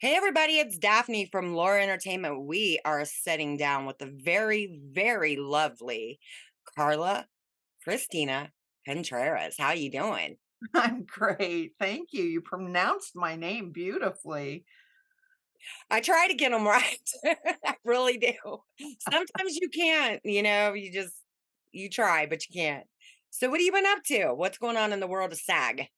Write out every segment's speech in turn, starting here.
Hey everybody, it's Daphne from Laura Entertainment. We are sitting down with the very, very lovely Carla Christina Contreras. How you doing? I'm great. Thank you. You pronounced my name beautifully. I try to get them right. I really do. Sometimes you can't, you try, but you can't. So what have you been up to? What's going on in the world of SAG?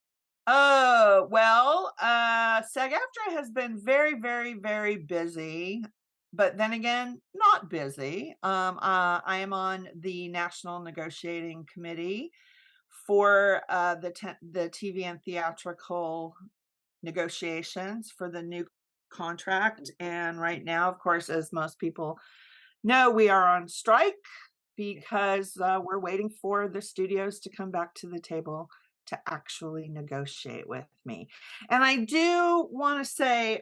Oh, well, sag-aftra has been very, very, very busy, but then again, not busy. I am on the National Negotiating Committee for the TV and theatrical negotiations for the new contract. And right now, of course, as most people know, we are on strike because we're waiting for the studios to come back to the table to actually negotiate with me. And I do want to say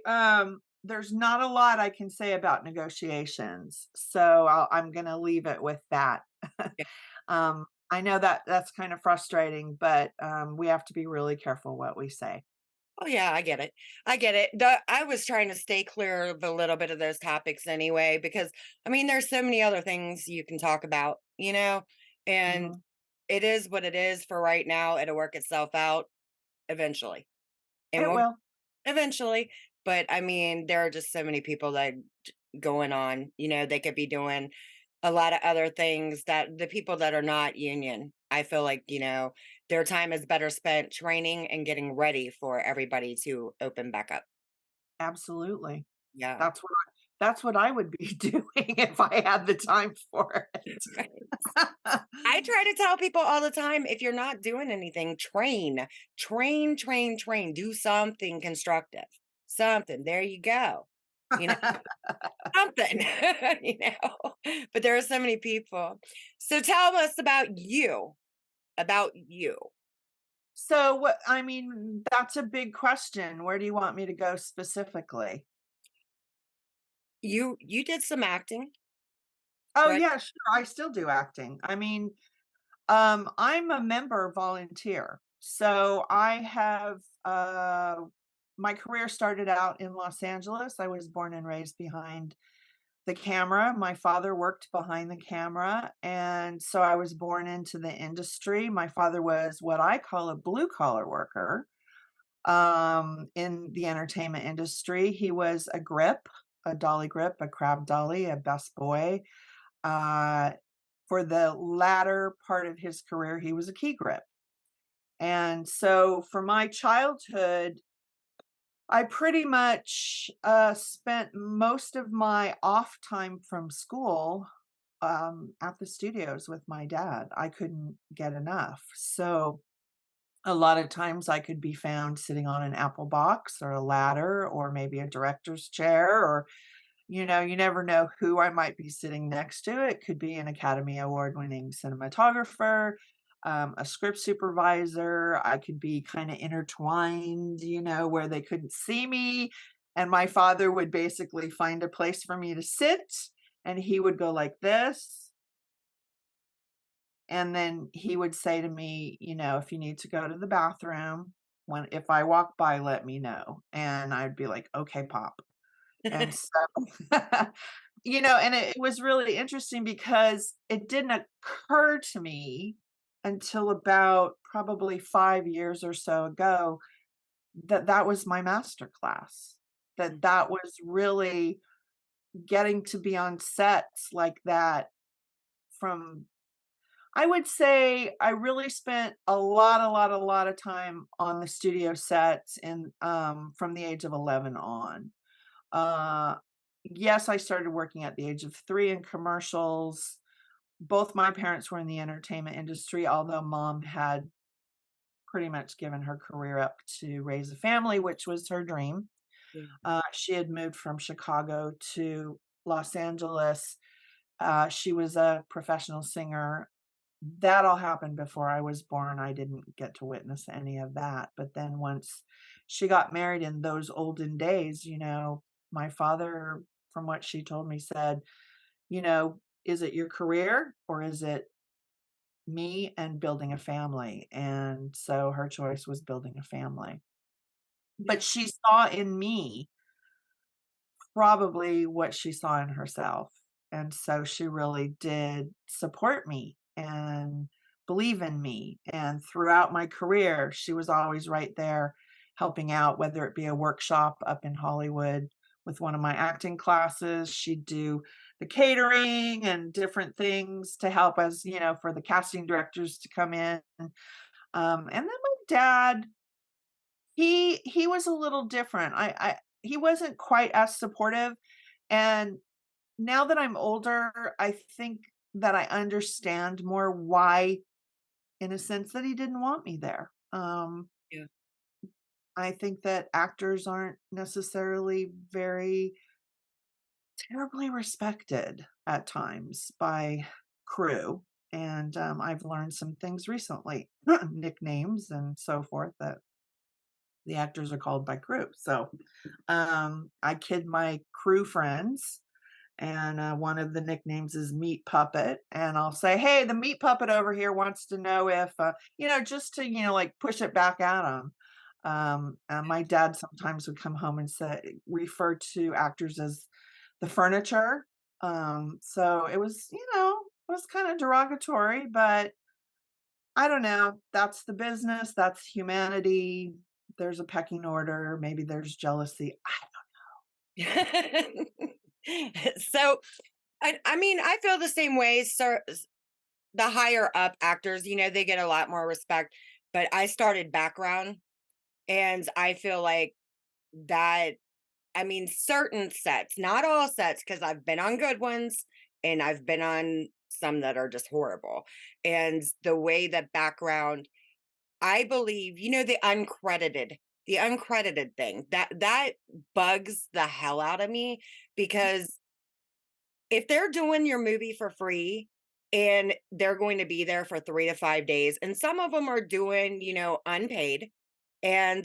there's not a lot I can say about negotiations. So I'm going to leave it with that. I know that that's kind of frustrating, but we have to be really careful what we say. Oh yeah, I get it. I get it. I was trying to stay clear of a little bit of those topics anyway, because I mean, there's so many other things you can talk about, and Mhm. it is what it is for right now. It'll work itself out eventually, and It we'll will. eventually. But I mean, there are just so many people that going on. They could be doing a lot of other things that the people that are not union, I feel like, their time is better spent training and getting ready for everybody to open back up. Absolutely. Yeah. That's what I would be doing if I had the time for it. Right. I try to tell people all the time, if you're not doing anything, train, train, train, train, do something constructive, something. There you go. You know, something, but there are so many people. So tell us about you. So what I mean, that's a big question. Where do you want me to go specifically? You did some acting, Oh, correct? yeah, sure, I still do acting. I mean, I'm a member volunteer. So I have my career started out in Los Angeles. I was born and raised behind the camera. My father worked behind the camera, and so I was born into the industry. My father was what I call a blue collar worker in the entertainment industry. He was a grip, a dolly grip, a crab dolly, a best boy. Uh, for the latter part of his career, he was a key grip. And so for my childhood, I pretty much spent most of my off time from school at the studios with my dad. I couldn't get enough. So a lot of times I could be found sitting on an apple box or a ladder or maybe a director's chair, or, you never know who I might be sitting next to. It could be an Academy Award winning cinematographer, a script supervisor. I could be kind of intertwined, where they couldn't see me. And my father would basically find a place for me to sit, and he would go like this. And then he would say to me, "If you need to go to the bathroom, if I walk by, let me know." And I'd be like, "Okay, pop." And so, and it was really interesting because it didn't occur to me until about probably 5 years or so ago that that was my master class, that that was really getting to be on sets like that from I would say I really spent a lot of time on the studio sets and, from the age of 11 on. Uh, yes, I started working at the age of 3 in commercials. Both my parents were in the entertainment industry, although mom had pretty much given her career up to raise a family, which was her dream. Yeah. She had moved from Chicago to Los Angeles. She was a professional singer. That all happened before I was born. I didn't get to witness any of that. But then once she got married in those olden days, my father, from what she told me, said, "Is it your career or is it me and building a family?" And so her choice was building a family. Yeah. But she saw in me probably what she saw in herself, and so she really did support me and believe in me, and throughout my career, she was always right there helping out, whether it be a workshop up in Hollywood with one of my acting classes, she'd do the catering and different things to help us, for the casting directors to come in, and then my dad, he was a little different. I he wasn't quite as supportive, and now that I'm older, I think that I understand more why, in a sense, that he didn't want me there. Yeah. I think that actors aren't necessarily very terribly respected at times by crew, and, I've learned some things recently, nicknames and so forth that the actors are called by crew. So, I kid my crew friends, and one of the nicknames is Meat Puppet, and I'll say, "Hey, the Meat Puppet over here wants to know if," just to, like, push it back at them. My dad sometimes would come home and refer to actors as the furniture. So it was kind of derogatory, but I don't know. That's the business. That's humanity. There's a pecking order. Maybe there's jealousy. So, I mean, I feel the same way. So, the higher up actors, they get a lot more respect. But I started background, and I feel like that. I mean, certain sets, not all sets, because I've been on good ones and I've been on some that are just horrible. And the way that background, I believe, the uncredited thing that bugs the hell out of me because if they're doing your movie for free and they're going to be there for 3 to 5 days, and some of them are doing, unpaid, and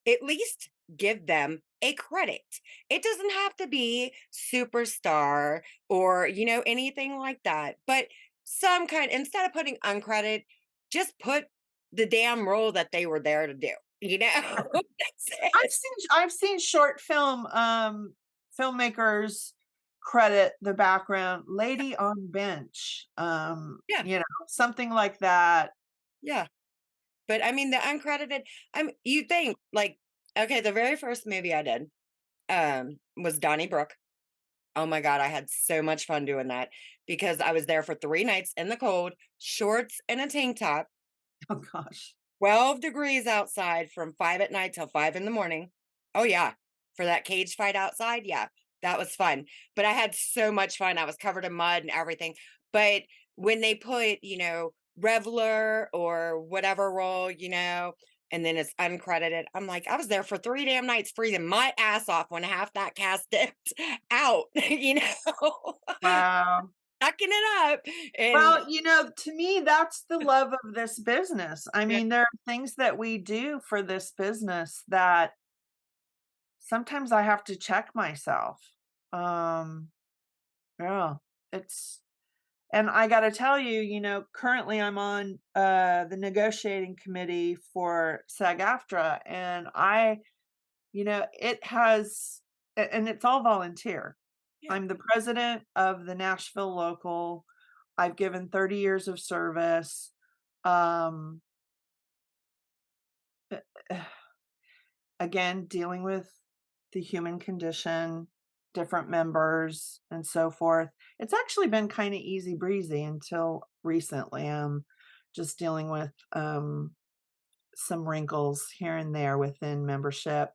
at least give them a credit. It doesn't have to be superstar or, anything like that, but some kind, instead of putting uncredited, just put the damn role that they were there to do, That's it. I've seen short film filmmakers credit the background lady on bench, Yeah, something like that. yeah. But I mean, the uncredited, you think like, okay, the very first movie I did was Donnybrook. Oh my God, I had so much fun doing that because I was there for 3 nights in the cold, shorts and a tank top, Oh gosh. 12 degrees outside from 5 at night till 5 in the morning. Oh, yeah. For that cage fight outside. Yeah, that was fun. But I had so much fun. I was covered in mud and everything. But when they put, Reveler or whatever role, and then it's uncredited, I'm like, I was there for 3 damn nights freezing my ass off when half that cast dipped out, Wow. sucking it up. And Well, to me, that's the love of this business. I yeah, mean, there are things that we do for this business that sometimes I have to check myself. Um, yeah, it's and I gotta tell you, currently I'm on the negotiating committee for sag-aftra, and it has and it's all volunteer. yeah. I'm the president of the Nashville local. I've given 30 years of service. Um, Again, dealing with the human condition, different members, and so forth. It's actually been kind of easy breezy until recently. Just dealing with some wrinkles here and there within membership.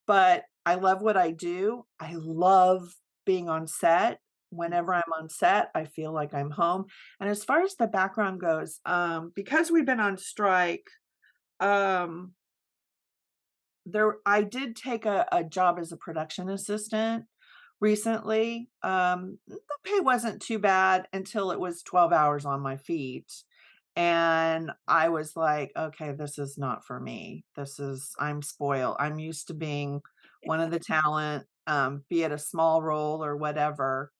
But I love what I do. I love being on set. Whenever I'm on set, I feel like I'm home. And as far as the background goes, because we've been on strike, um, I did take a job as a production assistant recently. The pay wasn't too bad until it was 12 hours on my feet. And I was like, okay, this is not for me. I'm spoiled. I'm used to being one of the talent, be it a small role or whatever.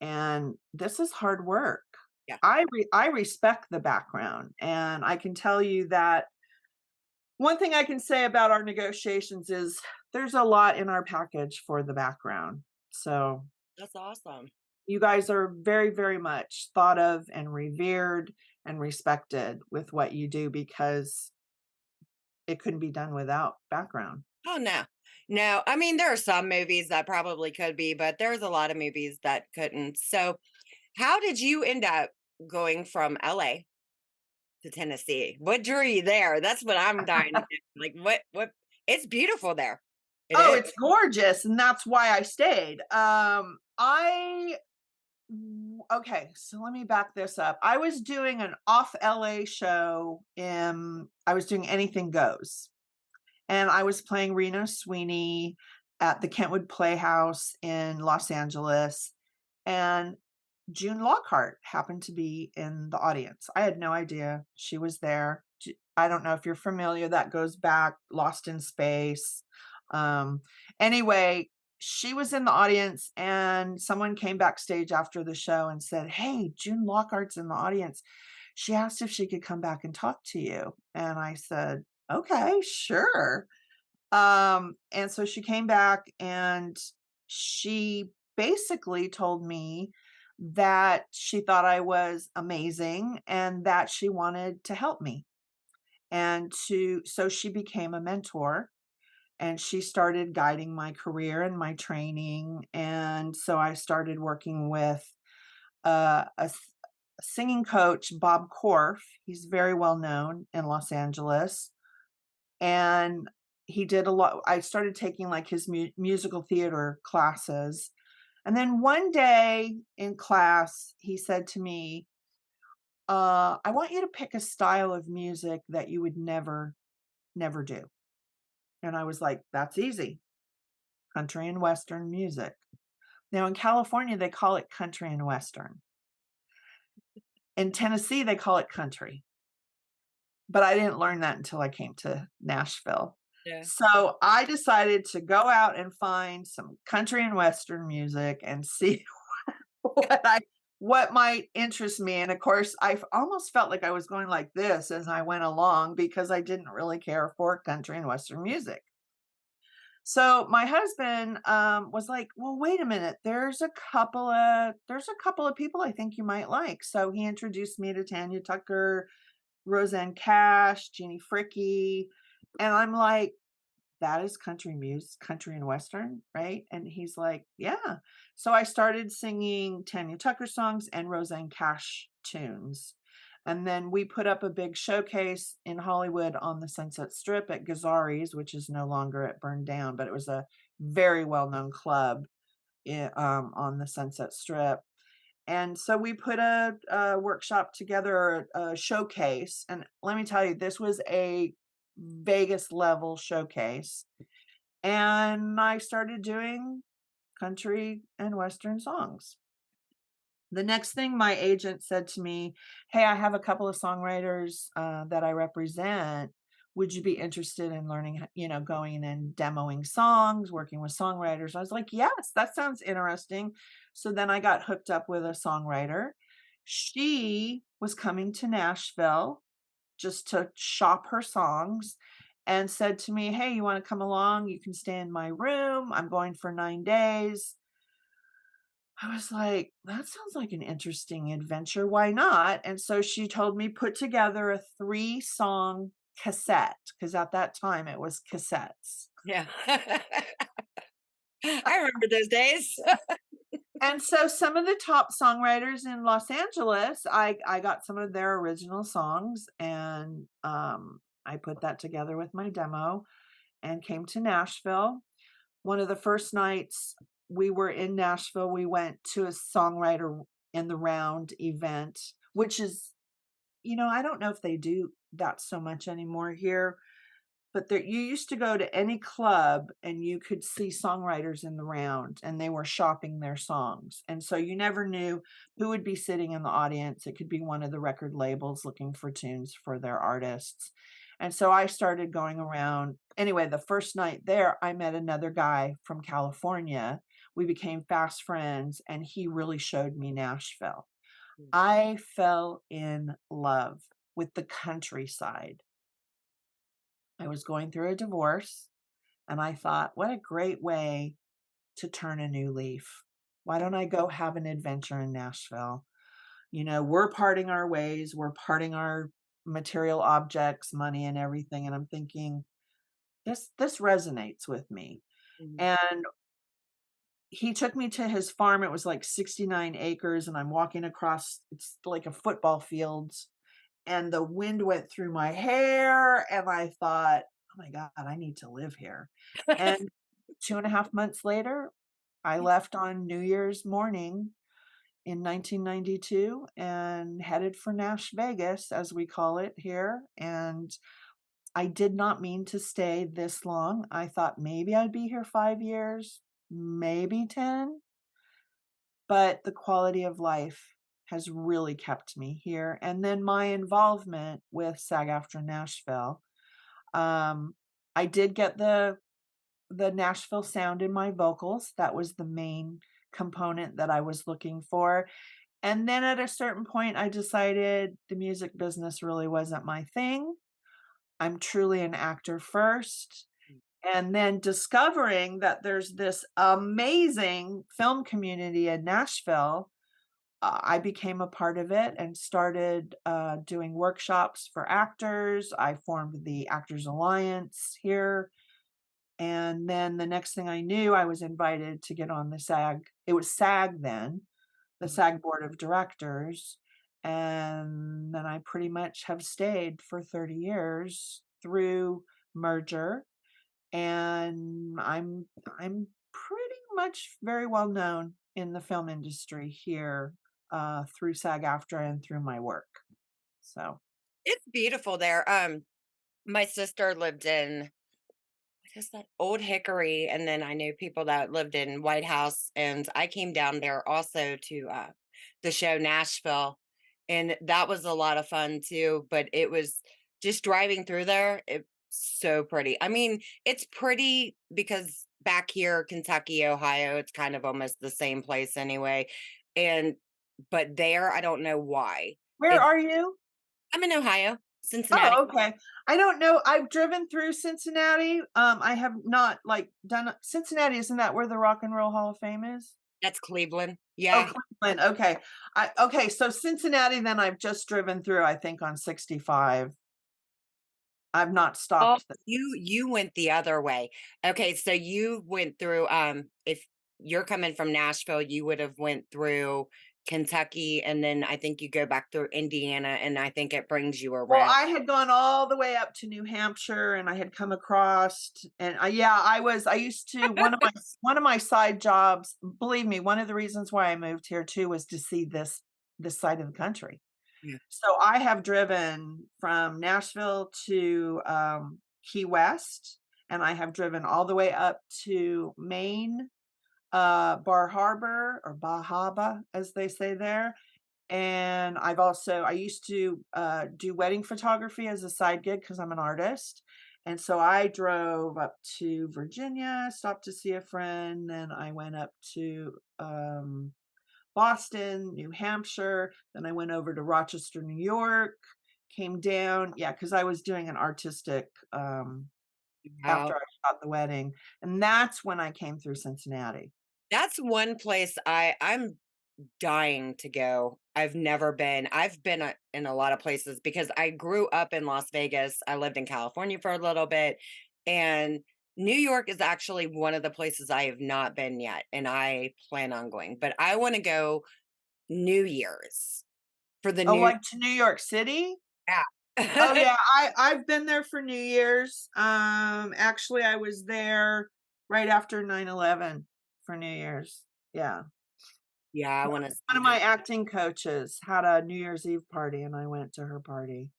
And this is hard work. Yeah. I respect the background, and I can tell you that one thing I can say about our negotiations is there's a lot in our package for the background. So That's awesome. you guys are very, very much thought of and revered and respected with what you do because it couldn't be done without background. Oh, no. No, I mean, there are some movies that probably could be, but there's a lot of movies that couldn't. So, how did you end up going from LA to Tennessee? What drew you there? That's what I'm dying to know. Like, what it's beautiful there. It Oh, is. it's gorgeous, and that's why I stayed. Okay, so let me back this up. I was doing an off LA show in I was doing Anything Goes, and I was playing Reno Sweeney at the Kentwood Playhouse in Los Angeles, and June Lockhart happened to be in the audience. I had no idea she was there. I don't know if you're familiar, that goes back Lost in Space. Um, anyway, she was in the audience and someone came backstage after the show and said, "Hey, June Lockhart's in the audience. She asked if she could come back and talk to you." And I said, "Okay, sure." And so she came back and she basically told me that she thought I was amazing and that she wanted to help me. And so she became a mentor and she started guiding my career and my training. And so I started working with a singing coach, Bob Korf. He's very well known in Los Angeles, and he did a lot. I started taking like his musical theater classes. And then one day in class, he said to me, I want you to pick a style of music that you would never do. And I was like, that's easy, country and Western music. Now in California, they call it country and Western. In Tennessee, they call it country. But I didn't learn that until I came to Nashville. Yeah. So I decided to go out and find some country and Western music and see what I what might interest me. And of course, almost felt like I was going like this as I went along because I didn't really care for country and Western music. So my husband was like, "Well, wait a minute. There's a couple of people I think you might like." So he introduced me to Tanya Tucker, Roseanne Cash, Jeannie Fricky, and I'm like, "That is country music, country and western, right?" And he's like, "Yeah." So I started singing Tanya Tucker songs and Roseanne Cash tunes. And then we put up a big showcase in Hollywood on the Sunset Strip at Gazzari's, which is no longer it burned down, but it was a very well-known club on the Sunset Strip. And so we put a workshop together, a showcase, and let me tell you, this was a Vegas level showcase. And I started doing country and Western songs. The next thing my agent said to me, "Hey, I have a couple of songwriters that I represent. Would you be interested in learning, going and demoing songs, working with songwriters?" I was like, "Yes, that sounds interesting." So then I got hooked up with a songwriter. She was coming to Nashville just to shop her songs and said to me, "Hey, you want to come along? You can stay in my room. I'm going for 9 days." I was like, "That sounds like an interesting adventure. Why not?" And so she told me put together a 3-song cassette because at that time it was cassettes. Yeah. I remember those days. And so some of the top songwriters in Los Angeles, I got some of their original songs and I put that together with my demo and came to Nashville. One of the first nights we were in Nashville, we went to a songwriter in the round event, which is, I don't know if they do that so much anymore here, but there, you used to go to any club and you could see songwriters in the round and they were shopping their songs. And so you never knew who would be sitting in the audience. It could be one of the record labels looking for tunes for their artists. And so I started going around. Anyway, the first night there, I met another guy from California. We became fast friends and he really showed me Nashville. I fell in love with the countryside. I was going through a divorce And I thought, what a great way to turn a new leaf. Why don't I go have an adventure in Nashville? We're parting our ways, we're parting our material objects, money and everything. And I'm thinking, this resonates with me. Mhm. And he took me to his farm. It was like 69 acres, and I'm walking across, it's like a football fields, and the wind went through my hair, and I thought, "Oh my god, I need to live here." And 2.5 months later, I left on New Year's morning in 1992 and headed for Nash Vegas, as we call it here, and I did not mean to stay this long. I thought maybe I'd be here 5 years, maybe 10, but the quality of life has really kept me here, and then my involvement with SAG-AFTRA Nashville. I did get the Nashville sound in my vocals. That was the main component that I was looking for, and then at a certain point, I decided the music business really wasn't my thing. I'm truly an actor first, and then discovering that there's this amazing film community in Nashville, I became a part of it and started doing workshops for actors. I formed the Actors Alliance here. And then the next thing I knew, I was invited to get on the SAG. It was SAG then, the SAG board of directors. And then I pretty much have stayed for 30 years through merger, and I'm pretty much very well known in the film industry here, through SAG-AFTRA and through my work. So, It's beautiful there. My sister lived in what is that? Old Hickory, and then I knew people that lived in White House, and I came down there also to the show Nashville, and that was a lot of fun too. But it was just driving through there. It's so pretty. I mean, it's pretty because back here, Kentucky, Ohio, it's kind of almost the same place anyway. And but there, I don't know why. where It. are you? I'm in Ohio, Cincinnati. Oh, okay. I don't know. I've driven through Cincinnati. I have not like done Cincinnati. Isn't that where the Rock and Roll Hall of Fame is? That's Cleveland. Oh, Yeah. Cleveland. Okay. Okay. So Cincinnati, then I've just driven through, I think on 65. I've not Oh, stopped. you went the other way. Okay, so you went through, if you're coming from Nashville, you would have went through Kentucky, and then I think you go back through Indiana, and I think it brings you Well, around. I had gone all the way up to New Hampshire, and I had come across, and yeah, I used to, one of my side jobs, believe me, one of the reasons why I moved here too was to see this side of the country. Yeah. So I have driven from Nashville to Key West, and I have driven all the way up to Maine, Bar Harbor, or Bahaba as they say there. And I used to do wedding photography as a side gig because I'm an artist. And so I drove up to Virginia, stopped to see a friend. Then I went up to Boston, New Hampshire. Then I went over to Rochester, New York, came down. Yeah, because I was doing an artistic after Wow. I shot the wedding. And that's when I came through Cincinnati. That's one place I'm dying to go. I've never been. I've been in a lot of places because I grew up in Las Vegas. I lived in California for a little bit, and New York is actually one of the places I have not been yet, and I plan on going. But I want to go New Year's for the Oh, new. like to New York City? Oh, Yeah. yeah, I've been there for New Year's. Actually, I was there right after 9/11 for New Year's. Yeah. Yeah, I want to One see of that. my acting coaches had a New Year's Eve party, and I went to her party.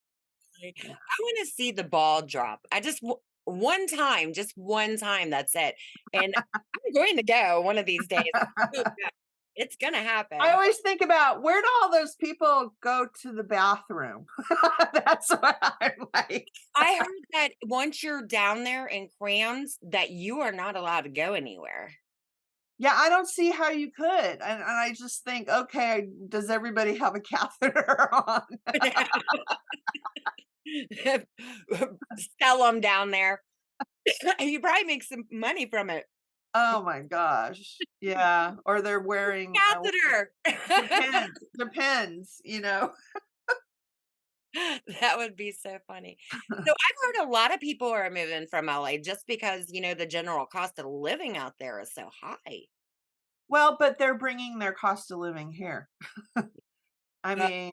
Yeah. I want to see the ball drop. I just one time, just one time. That's it. And I'm going to go one of these days. Oh, yeah, it's gonna I happen. always think about where do all those people go to the bathroom? That's what I'm like. I heard that once you're down there and crammed, that you are not allowed to go anywhere. Yeah, I don't see how you could, and I just think, "Okay, does everybody have a catheter on?" Sell them down there. You probably make some money from it. Oh my gosh. Yeah, or they're wearing Catheter. depends, you know? That would be so funny. So I've heard a lot of people are moving from LA just because, the general cost of living out there is so high. Well, but they're bringing their cost of living here. I Uh, mean,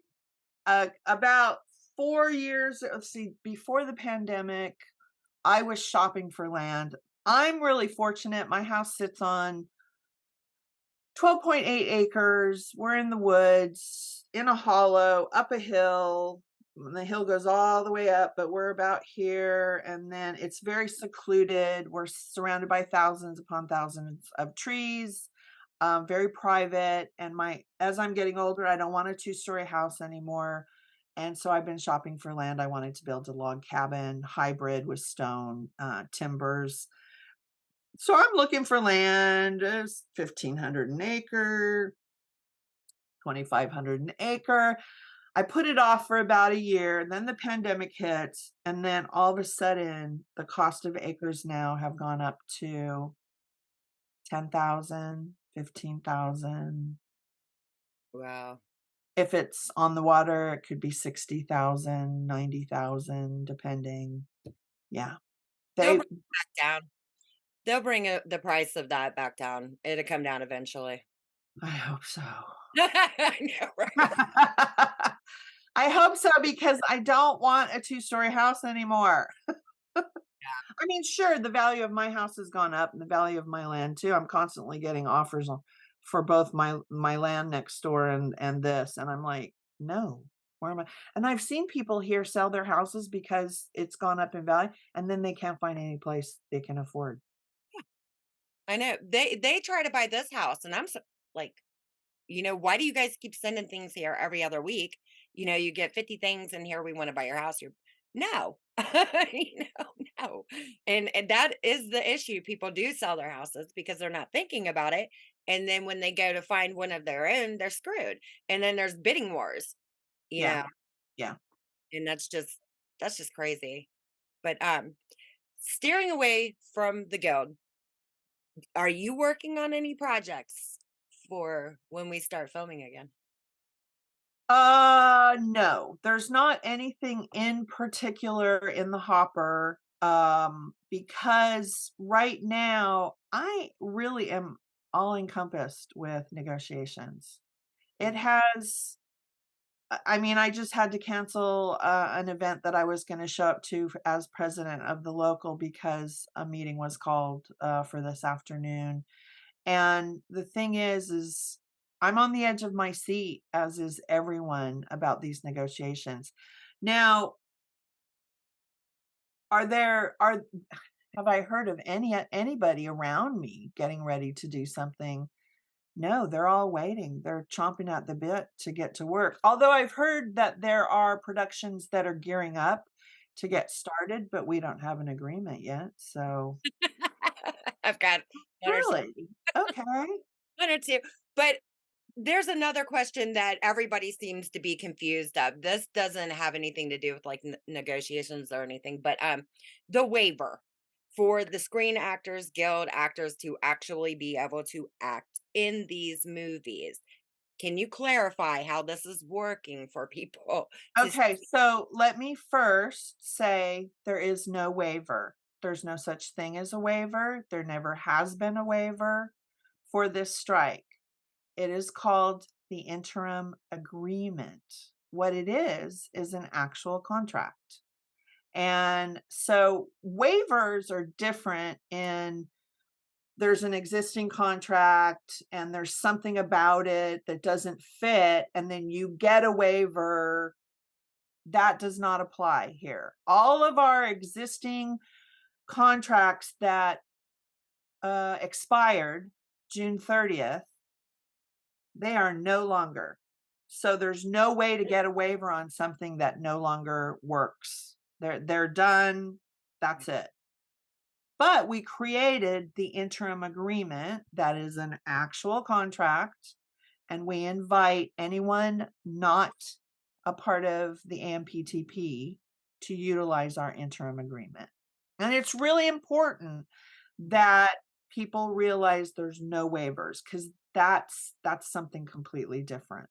about 4 years let's see, before the pandemic, I was shopping for land. I'm really fortunate, my house sits on 12.8 acres. We're in the woods, in a hollow, up a hill. And the hill goes all the way up, but we're about here. And then it's very secluded. We're surrounded by thousands upon thousands of trees, very private. And as I'm getting older, I don't want a two-story house anymore. And so I've been shopping for land. I wanted to build a log cabin, hybrid with stone, timbers. So I'm looking for land. It's 1,500 an acre, 2,500 an acre. I put it off for about a year, and then the pandemic hits, and then all of a sudden, the cost of acres now have gone up to 10,000, 15,000. wow. If it's on the water, it could be 60,000, 90,000, depending. Yeah. They'll They bring it back down. They'll bring the price of that back down. It'll come down eventually. I hope so. I know, right? I hope so because I don't want a two-story house anymore. I mean, sure, the value of my house has gone up and the value of my land too. I'm constantly getting offers for both my land next door and this, and I'm like, "No, where am I?" And I've seen people here sell their houses because it's gone up in value, and then they can't find any place they can afford. I know. They try to buy this house, and I'm like, why do you guys keep sending things here every other week? You get 50 things and here we want to buy your house. You're no. No. And that is the issue. People do sell their houses because they're not thinking about it. And then when they go to find one of their own, they're screwed. And then there's bidding wars, you Yeah, know, yeah. and that's just crazy. But steering away from the guild, are you working on any projects for when we start filming again? No, there's not anything in particular in the hopper, because right now I really am all encompassed with negotiations. It has, I mean, I just had to cancel an event that I was going to show up to as president of the local because a meeting was called for this afternoon. And the thing is I'm on the edge of my seat, as is everyone, about these negotiations. Now, are have I heard of anybody around me getting ready to do something? No, they're all waiting. They're chomping at the bit to get to work. Although I've heard that there are productions that are gearing up to get started, but we don't have an agreement yet. So, I've got one or two, really? Okay. one or two. But there's another question that everybody seems to be confused of. This doesn't have anything to do with like negotiations or anything, but the waiver for the Screen Actors Guild actors to actually be able to act in these movies. Can you clarify how this is working for people to Okay, so let me first say there is no waiver. There's no such thing as a waiver. There never has been a waiver for this strike. It is called the interim agreement. What it is an actual contract. And so waivers are different in there's an existing contract and there's something about it that doesn't fit, and then you get a waiver that does not apply here. All of our existing contracts that expired June 30th, they are no longer. So there's no way to get a waiver on something that no longer works. They're done. That's it. But we created the interim agreement that is an actual contract, and we invite anyone not a part of the AMPTP to utilize our interim agreement. And it's really important that people realize there's no waivers, because that's something completely different.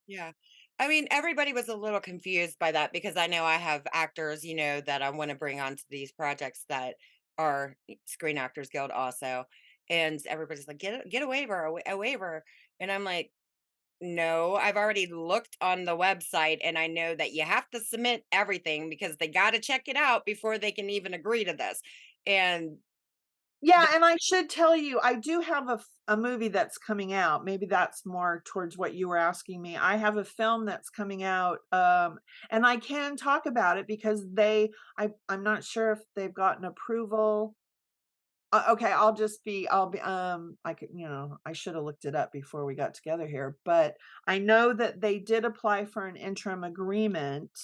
Yeah. I mean, everybody was a little confused by that because I know I have actors, that I want to bring onto these projects that are Screen Actors Guild also. And everybody's like, get a waiver, a waiver. And I'm like, no, I've already looked on the website and I know that you have to submit everything because they got to check it out before they can even agree to this. And Yeah, and I should tell you, I do have a movie that's coming out. Maybe that's more towards what you were asking me. I have a film that's coming out, and I can talk about it because I'm not sure if they've gotten approval. Okay, I could, I should have looked it up before we got together here, but I know that they did apply for an interim agreement,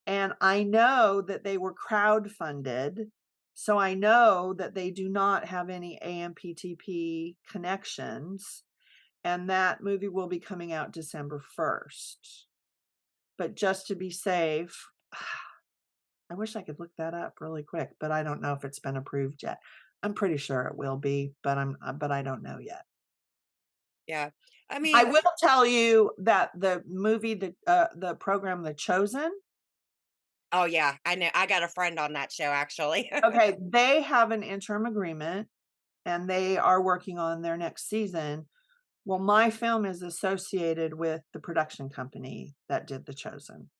and I know that they were crowdfunded. So I know that they do not have any AMPTP connections, and that movie will be coming out December 1st. But just to be safe, I wish I could look that up really quick, but I don't know if it's been approved yet. I'm pretty sure it will be, but I don't know yet. yeah, I I mean, will tell you that the program The Chosen, oh yeah, I know. I got a friend on that show actually. okay, they have an interim agreement and they are working on their next season. Well, my film is associated with the production company that did The Chosen.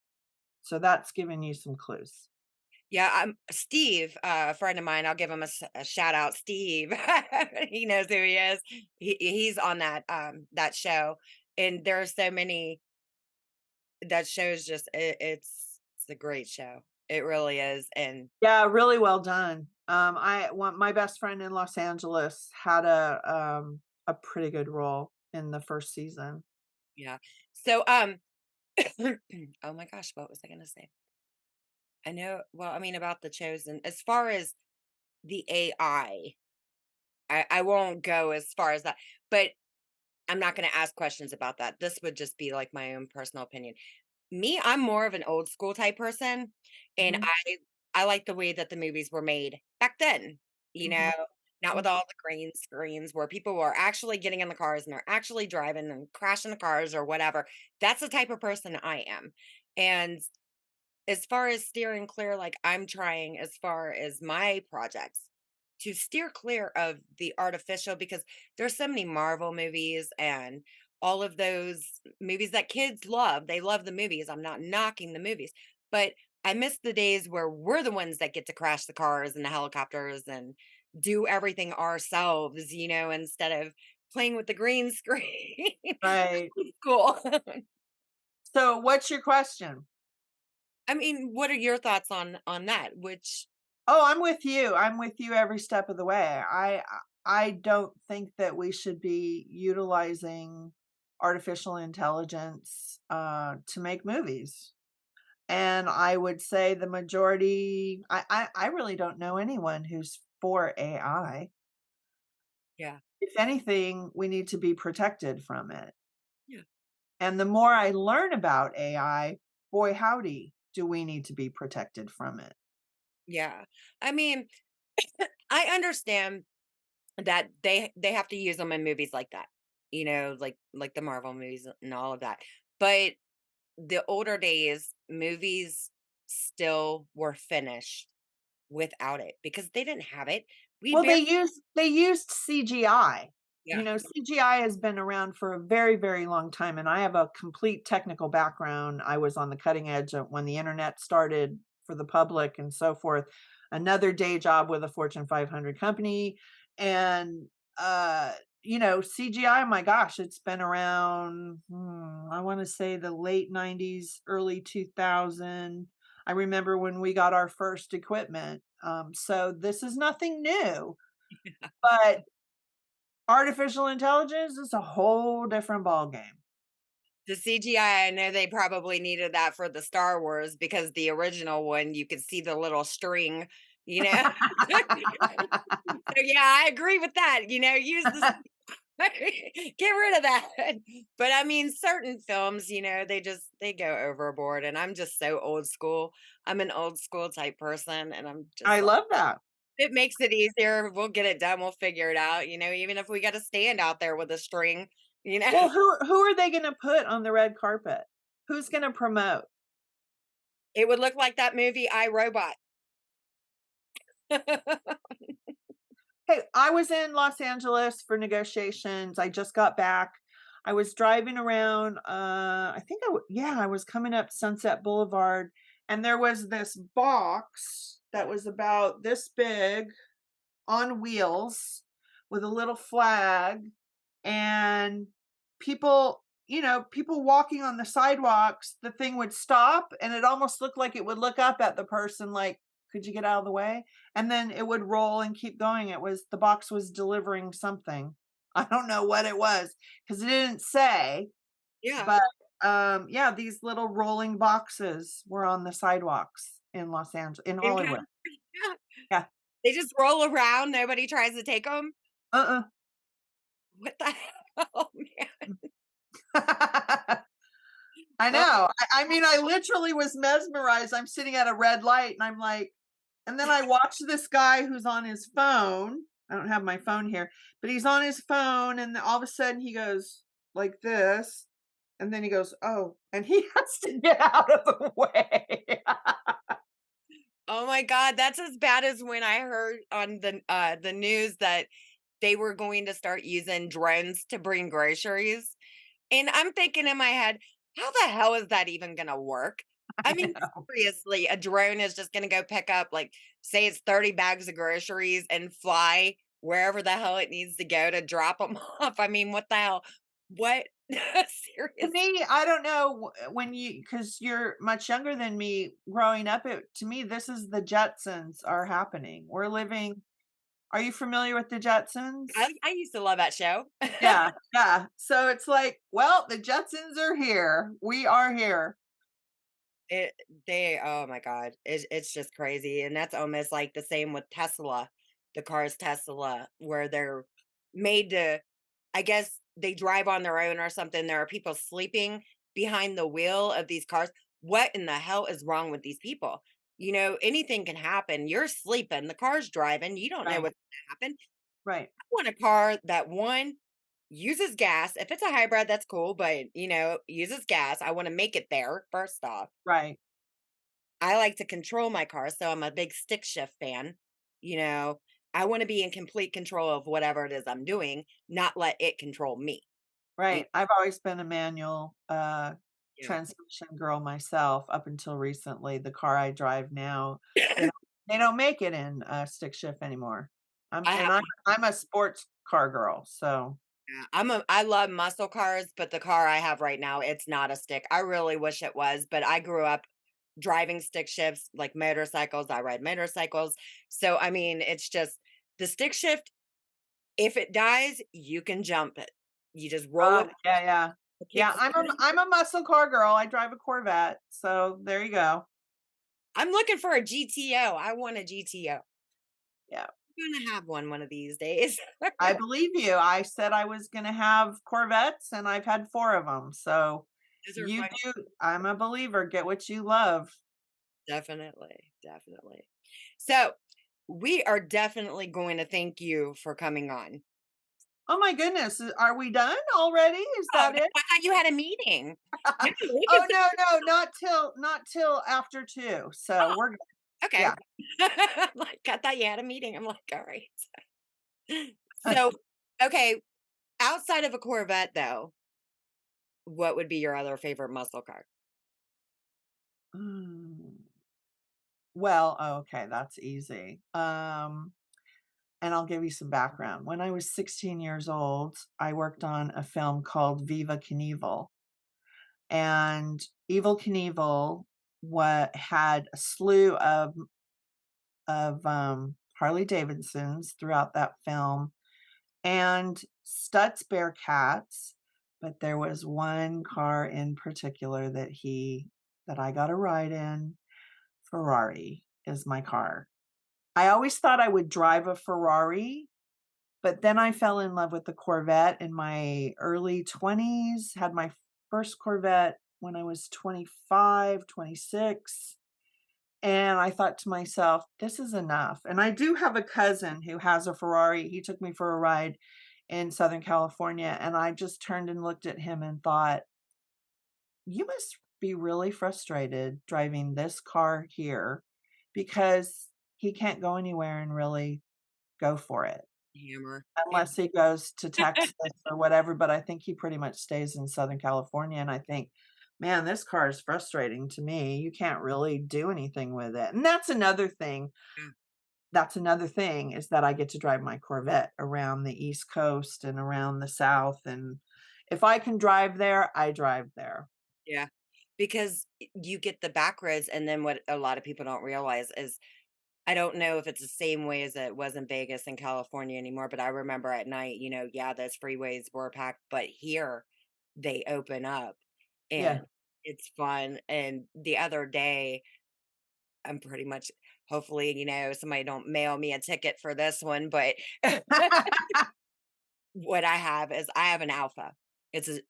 So that's giving you some clues. Yeah, Steve, a friend of mine. I'll give him a shout out, Steve. He knows who he is. He's on that show, and there are so many that shows. Just it's a great show. It really is, and Yeah, really well done. I want my best friend in Los Angeles had a pretty good role in the first season. yeah. So oh my gosh, what was I gonna say? I know. Well, I mean about the chosen. As far as the AI, I won't go as far as that, but I'm not going to ask questions about that. This would just be like my own personal opinion. Me, I'm more of an old school type person, and Mhm, I like the way that the movies were made back then, you know, mhm, not with mhm. all the green screens where people were actually getting in the cars and they're actually driving and crashing the cars or whatever. That's the type of person I am. And as far as steering clear, like I'm trying as far as my projects to steer clear of the artificial because there's so many Marvel movies and all of those movies that kids love. They love the movies. I'm not knocking the movies, but I miss the days where we're the ones that get to crash the cars and the helicopters and do everything ourselves, instead of playing with the green screen. Right. Cool. So what's your question? I mean, what are your thoughts on that? Which Oh, I'm with you. I'm with you every step of the way. I don't think that we should be utilizing artificial intelligence to make movies. And I would say the majority, I really don't know anyone who's for AI. yeah. If anything, we need to be protected from it. Yeah. And the more I learn about AI, boy, howdy, do we need to be protected from it. Yeah. I mean, I understand that they have to use them in movies like that. Like the Marvel movies and all of that. But the older days movies still were finished without it because they didn't have it. We Well, barely they used CGI. yeah. CGI has been around for a very, very long time, and I have a complete technical background. I was on the cutting edge of when the internet started for the public and so forth. Another day job with a Fortune 500 company, and CGI. My gosh, it's been around. I want to say the late '90s, early 2000. I remember when we got our first equipment. So this is nothing new, but artificial intelligence is a whole different ball game. The CGI, I know they probably needed that for the Star Wars because the original one you could see the little string, you know. So yeah, I agree with that. Use this. Get rid of that. But I mean, certain films, they go overboard, and I'm just so old school. I'm an old school type person, and I'm just I like, love that. it makes it easier. We'll get it done. We'll figure it out. Even if we got to stand out there with a string, you know, Well, who are they gonna put on the red carpet? Who's gonna promote? it would look like that movie I Robot. Hey, I was in Los Angeles for negotiations. I just got back. I was driving around, I think yeah, I was coming up Sunset Boulevard, and there was this box that was about this big on wheels with a little flag, and people walking on the sidewalks, the thing would stop and it almost looked like it would look up at the person like, could you get out of the way? And then it would roll and keep going. The box was delivering something. I don't know what it was because it didn't say, Yeah. but yeah, these little rolling boxes were on the sidewalks in Los Angeles, in In Hollywood. California. Yeah. They just roll around. Nobody tries to take them. Uh-uh. What the hell, man? I Oh, know. I mean, I literally was mesmerized. I'm sitting at a red light and I'm like, and then I watch this guy who's on his phone. I don't have my phone here, but he's on his phone and all of a sudden he goes like this. And then he goes, oh, and he has to get out of the way. oh my God, that's as bad as when I heard on the news that they were going to start using drones to bring groceries. And I'm thinking in my head, how the hell is that even gonna work? I I mean, know. seriously, a drone is just gonna go pick up, like, say it's 30 bags of groceries and fly wherever the hell it needs to go to drop them off. I mean, what the hell? What? To Serious? me, I don't know when because you're much younger than me growing up, to me, this is the Jetsons are happening. We're living. Are you familiar with the Jetsons? I used to love that show. Yeah, yeah. So it's like, well, the Jetsons are here. We are here. It they oh my god, it's just crazy, and that's almost like the same with Tesla, the cars Tesla, where they're made to I guess they drive on their own or something. There are people sleeping behind the wheel of these cars. What in the hell is wrong with these people? Anything can happen. You're sleeping, the car's driving, you don't know Right, what's gonna happen. right, I want a car that one uses gas. If it's a hybrid, that's cool, but uses gas. I want to make it there first off. right, I like to control my car, so I'm a big stick shift fan. You know, I want to be in complete control of whatever it is I'm doing, not let it control me. You right. I've always been a manual yeah. transmission girl myself up until recently. The car I drive now, they don't make it in stick shift anymore. I'm I have and I'm a sports car girl, so I love muscle cars, but the car I have right now, it's not a stick. I really wish it was, but I grew up driving stick shifts like motorcycles. I ride motorcycles. So I mean, it's just the stick shift, if it dies, you can jump it. You just roll it, yeah, yeah. kick Yeah, I'm a muscle car girl. I drive a Corvette, so there you go. I'm looking for a GTO. I want a GTO. Yeah. I'm gonna have one of these days. I believe you. I said I was gonna have Corvettes, and I've had 4 of them. So, Those are you fun. do I'm a believer, get what you love. Definitely, definitely. So we are definitely going to thank you for coming on. Oh my goodness, are we done already? Is Oh, that no, it? I thought you had a meeting. No, we can Oh, no, no, not till after 2, so oh, we're good. okay. Yeah. I'm like, I thought you had a meeting. I'm like, all right. So, okay, outside of a Corvette, though, what would be your other favorite muscle car? Mm, well, okay, that's easy. And I'll give you some background. When I was 16 years old, I worked on a film called Viva Knievel, and Evil Knievel what had a slew of Harley Davidsons throughout that film and Stutz Bearcats, but there was one car in particular that I got a ride in. Ferrari is my car. I always thought I would drive a Ferrari, But then I fell in love with the Corvette in my early 20s, had my first Corvette when I was 25, 26, and I thought to myself, "This is enough." And I do have a cousin who has a Ferrari. He took me for a ride in Southern California, and I just turned and looked at him and thought, "You must be really frustrated driving this car here because he can't go anywhere and really go for it." Hammer. Yeah. Unless he goes to Texas or whatever, but I think he pretty much stays in Southern California, and I think, "Man, this car is frustrating to me. You can't really do anything with it." And Yeah. that's another thing is that I get to drive my Corvette around the East Coast and around the South, and if I can drive there, I drive there. Yeah. Because you get the back roads, and then what a lot of people don't realize is I don't know if it's the same way as it was in Vegas and California anymore, but I remember at night, yeah, those freeways were packed, but here they open up Yeah. and it's fun. And the other day, I'm pretty much hopefully, somebody don't mail me a ticket for this one, but what I have an Alpha.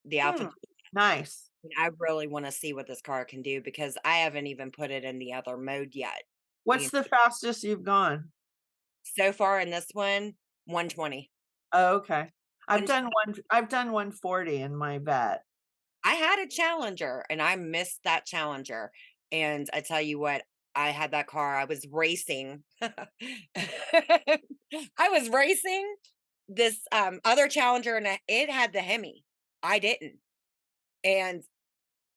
The Alpha. Hmm, nice. And I really want to see what this car can do because I haven't even put it in the other mode yet. What's You the fastest you've gone? So far in this one, 120. Oh, okay. One I've done 140 in my vet. I had a Challenger and I missed that Challenger. And I tell you what, I had that car. I was racing. I was racing this other Challenger and it had the Hemi. I didn't. And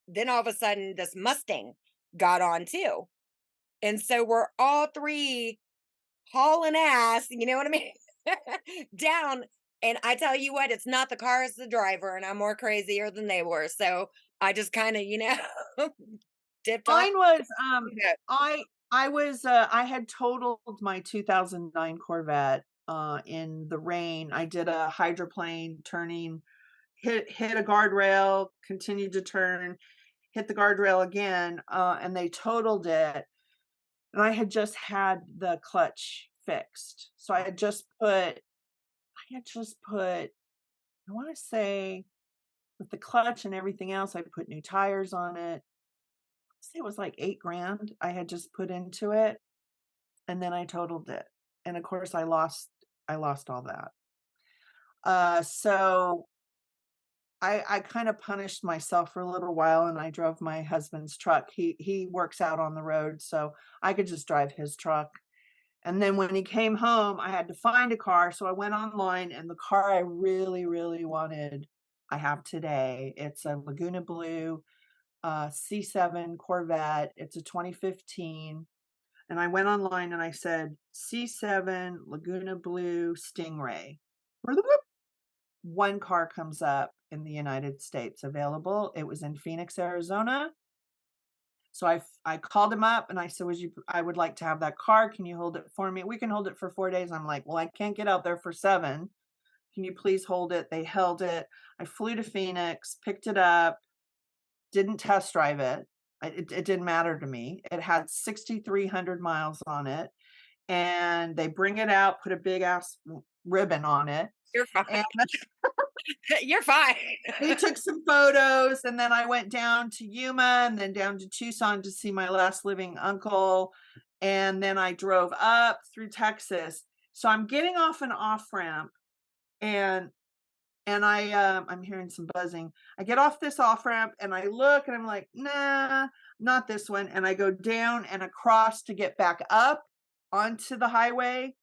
then all of a sudden this Mustang got on too. And so we're all three hauling ass, you know what I mean? Down. And I tell you what, it's not the car, it's the driver, and I'm more crazier than they were. So I just kind of, dipped off. Mine was, Yeah. I had totaled my 2009 Corvette, in the rain. I did a hydroplane turning, hit a guardrail, continued to turn, hit the guardrail again, and they totaled it, and I had just had the clutch fixed. So I wanna say with the clutch and everything else, I put new tires on it. Say it was like 8 grand I had just put into it, and then I totaled it, and of course, I lost all that. So I kinda punished myself for a little while, and I drove my husband's truck. He works out on the road, so I could just drive his truck, and then when he came home, I had to find a car, so I went online, and the car I really, really wanted, I have today. It's a Laguna Blue, C7 Corvette. It's a 2015. And I went online and I said, "C7 Laguna Blue Stingray." One car comes up in the United States available. It was in Phoenix, Arizona. So I called him up and I said, I would like to have that car. Can you hold it for me? We can hold it for 4 days." I'm like, "Well, I can't get out there for 7. Can you please hold it?" They held it. I flew to Phoenix, picked it up, didn't test drive it. It didn't matter to me. It had 6,300 miles on it, and they bring it out, put a big ass ribbon on it, You're fine. and You're fine. we took some photos, and then I went down to Yuma and then down to Tucson to see my last living uncle, and then I drove up through Texas. So I'm getting off an off-ramp, and I'm hearing some buzzing. I get off this off-ramp and I look and I'm like, "Nah, not this one." And I go down and across to get back up onto the highway,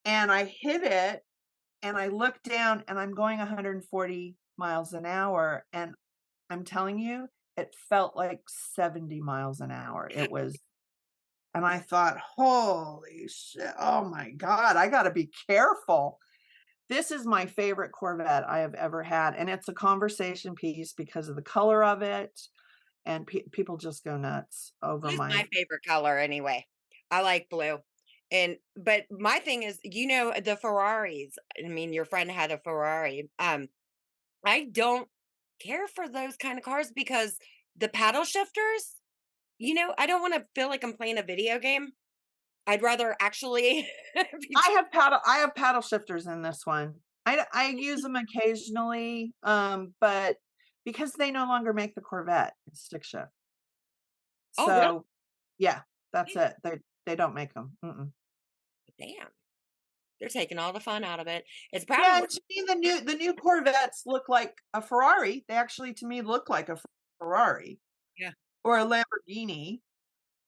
and I hit it, and I look down and I'm going 140 miles an hour, and I'm telling you, it felt like 70 miles an hour. It was, and I thought, "Holy shit. Oh my god, I gotta be careful." This is my favorite Corvette I have ever had, and it's a conversation piece because of the color of it, and people just go nuts over Blue's my. my favorite color anyway. I like blue. But my thing is, the Ferraris. I mean, your friend had a Ferrari. I don't care for those kind of cars because the paddle shifters, I don't want to feel like I'm playing a video game. I'd rather actually be I have paddle shifters in this one. I use them occasionally, but because they no longer make the Corvette, it's stick shift. Oh, really? So, yeah, that's it. They don't make 'em. Mm-mm. Damn. They're taking all the fun out of it. It's Yeah, probably and to me, the new Corvettes look like a Ferrari. They actually, to me, look like a Ferrari yeah, or a Lamborghini.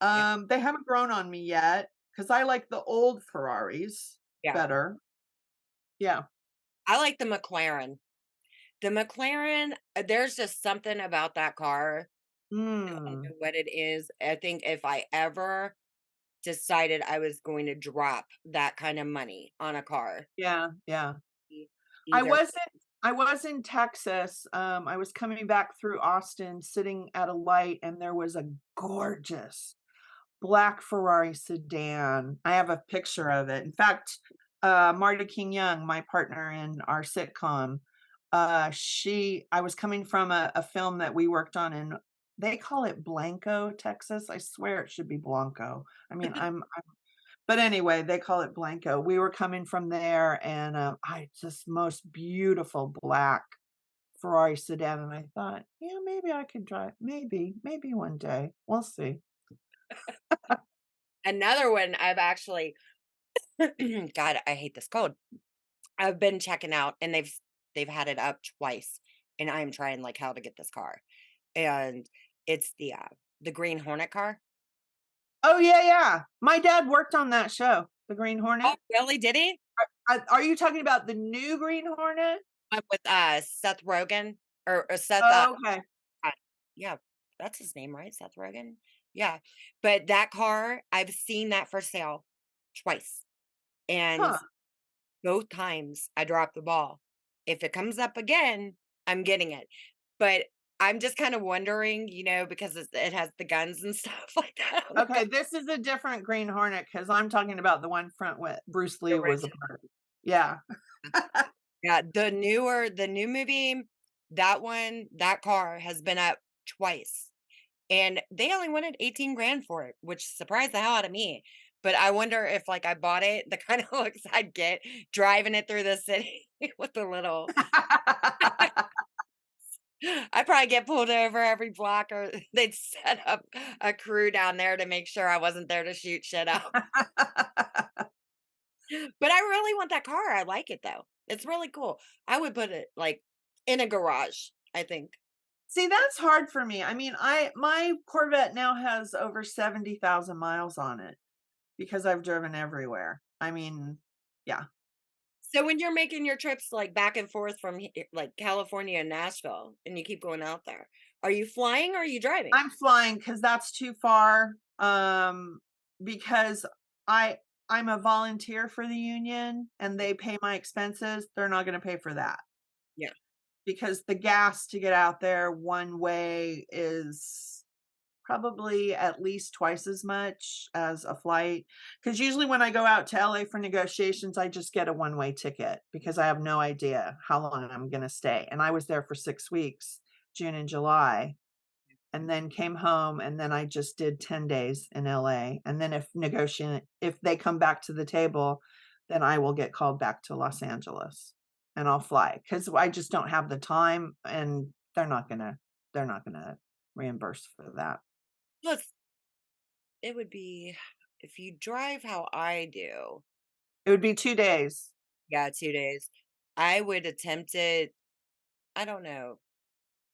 yeah, They haven't grown on me yet because I like the old Ferraris yeah. better. Yeah. I like the McLaren. The McLaren, there's just something about that car. I don't Mm. know what it is. I think if I ever decided I was going to drop that kind of money on a car, Yeah, yeah. e I either was in I was in Texas. I was coming back through Austin, sitting at a light, and there was a gorgeous black Ferrari sedan. I have a picture of it. In fact, Marta King Young, my partner in our sitcom, I was coming from a film that we worked on in, they call it Blanco, Texas. I swear it should be Blanco. I mean, but anyway, they call it Blanco. We were coming from there, and, I just most beautiful black Ferrari sedan, and I thought, "Yeah, maybe I could drive, maybe one day. We'll see." another one I've actually God, I hate this cold. I've been checking out and they've had it up twice and I'm trying like how to get this car. And it's the Green Hornet car. Oh, yeah, yeah. My dad worked on that show, The Green Oh, Hornet. really? Did he? Are you talking about the new Green Hornet? With Seth Rogen or Seth Okay. uh, yeah, that's his name, right? Seth Rogen? Yeah. But that car, I've seen that for sale twice. And Huh. both times I dropped the ball. If it comes up again, I'm getting it. But I'm just kind of wondering, because it has the guns and stuff like that on the Okay, this is a different Green Hornet because 'cause I'm talking about the one front with Bruce Lee was a original. part of. Yeah. Yeah, the new movie, that car has been up twice. And they only wanted 18 grand for it, which surprised the hell out of me. But I wonder if like I bought it, the kind of looks I'd get driving it through the city with a little I'd probably get pulled over every block or they'd set up a crew down there to make sure I wasn't there to shoot shit up. But I really want that car. I like it though. It's really cool. I would put it like in a garage, I think. See, that's hard for me. I mean, my Corvette now has over 70,000 miles on it because I've driven everywhere. I mean, yeah. So when you're making your trips like back and forth from like California and Nashville and you keep going out there, are you flying or are you driving? I'm flying because that's too far, because I I'm a volunteer for the union and they pay my expenses. They're not gonna pay for that Yeah. because the gas to get out there one way is probably at least twice as much as a flight. Because usually when I go out to LA for negotiations, I just get a one-way ticket because I have no idea how long I'm gonna stay, and I was there for 6 weeks, June and July, and then came home, and then I just did 10 days in LA, and then if they come back to the table, then I will get called back to Los Angeles, and I'll fly because I just don't have the time, and they're not gonna reimburse for that. Plus, it would be if you drive how I do, It would be 2 days. yeah, 2 days. I would attempt it. I don't know.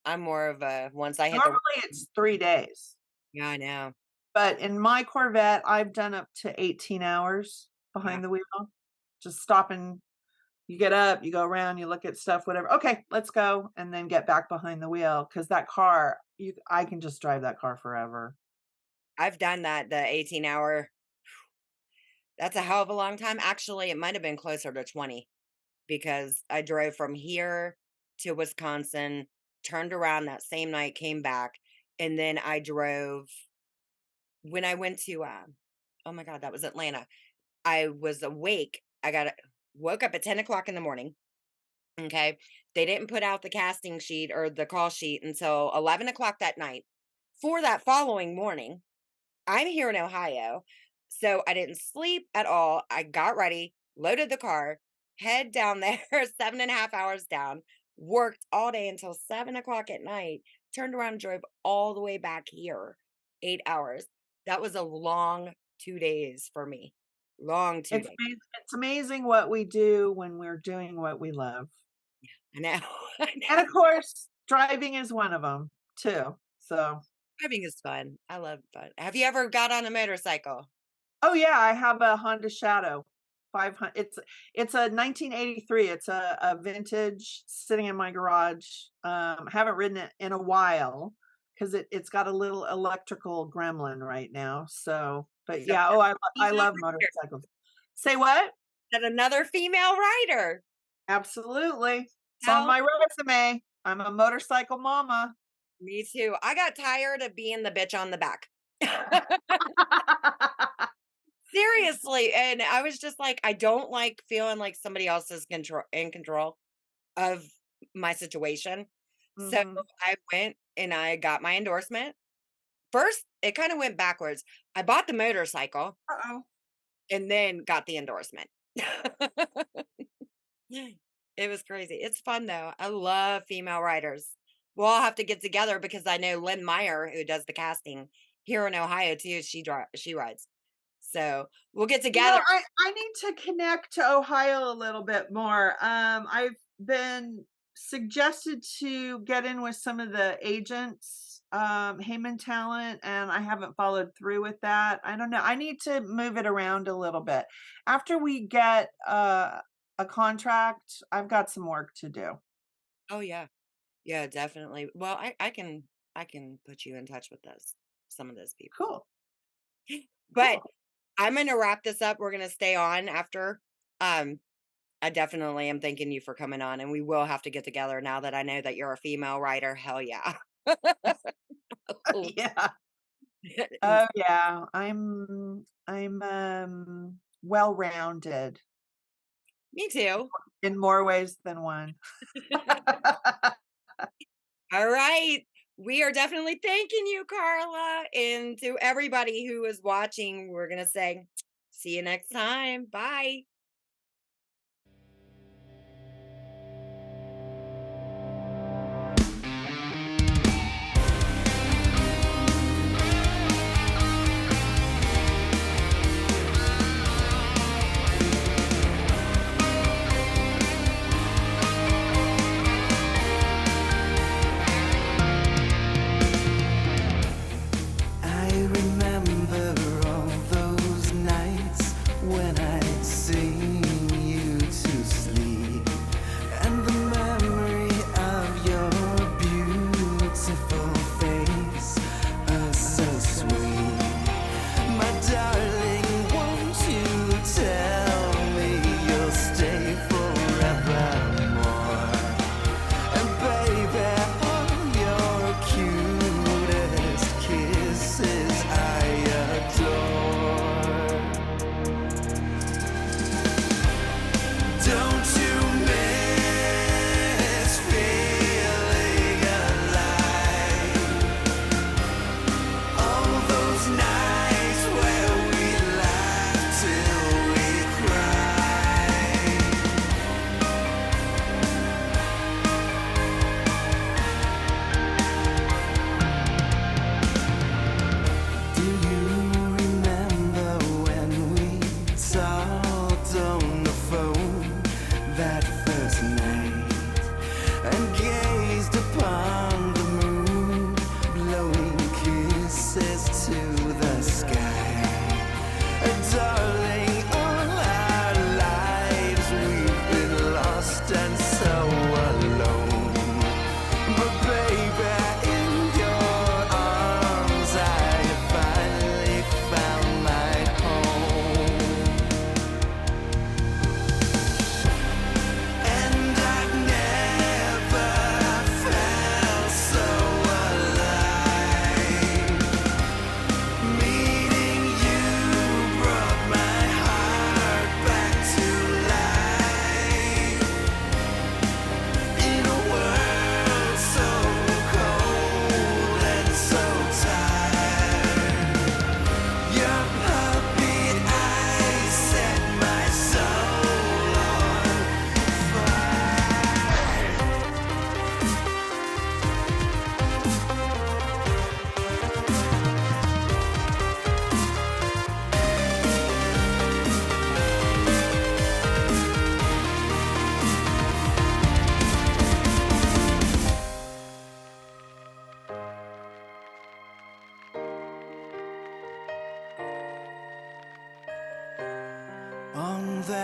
I'm more of a once I hit the Normally, it's 3 days, yeah, I know. but in my Corvette, I've done up to 18 hours Yeah. behind the wheel, just stopping. You get up, you go around, you look at stuff, whatever. "Okay, let's go," and then get back behind the wheel because that car, you I can just drive that car forever. I've done that, the 18-hour. That's a hell of a long time. Actually, it might have been closer to 20 because I drove from here to Wisconsin, turned around that same night, came back, and then I drove when I went to oh my god, that was Atlanta. I was awake. Woke up at 10 o'clock in the morning. Okay. They didn't put out the casting sheet or the call sheet until 11 o'clock that night. For that following morning, I'm here in Ohio. So I didn't sleep at all. I got ready, loaded the car, head down there, 7.5 hours down, worked all day until 7 o'clock at night, turned around and drove all the way back here, 8 hours. That was a long 2 days for me. Long two It's days. it's amazing what we do when we're doing what we love. I know. I And know. of course, driving is one of them too. So Driving is fun. I love fun. Have you ever got on a motorcycle? oh, yeah, I have a Honda Shadow 500. It's a 1983. It's a vintage sitting in my garage. Haven't ridden it in a while because it's got a little electrical gremlin right now, so but So yeah, oh, I female love rider. motorcycles. Say what? That another female rider. Absolutely. It's on How my resume. I'm a motorcycle mama. Me too. I got tired of being the bitch on the back. Seriously, and I was just like, I don't like feeling like somebody else is in control of my situation. So Mhm. I went and I got my endorsement. First, it kind of went backwards. I bought the motorcycle Uh-oh. and then got the endorsement. It was crazy. It's fun though. I love female writers. We'll all have to get together because I know Lynn Meyer, who does the casting here in Ohio too. She rides. So we'll get You know, together. I need to connect to Ohio a little bit more. I've been suggested to get in with some of the agents, Heyman Talent, and I haven't followed through with that. I don't know. I need to move it around a little bit. After we get a contract, I've got some work to do. Oh yeah. Yeah, definitely. Well, I can put you in touch with some of those people. Cool. But Cool. I'm gonna wrap this up. We're gonna stay on after. Um, I definitely am thanking you for coming on, and we will have to get together now that I know that you're a female writer. Hell yeah. Yeah. Oh yeah. I'm well-rounded Me too. in more ways than one. All right. We are definitely thanking you, Carla. And to everybody who is watching, we're going to say, see you next time. Bye. I remember all those nights when I'd see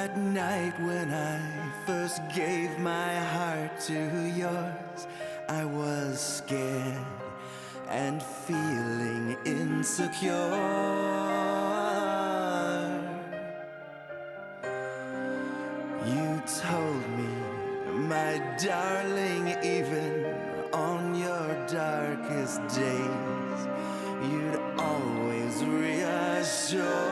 that night when I first gave my heart to yours, I was scared and feeling insecure. You told me, my darling, even on your darkest days, you'd always reassure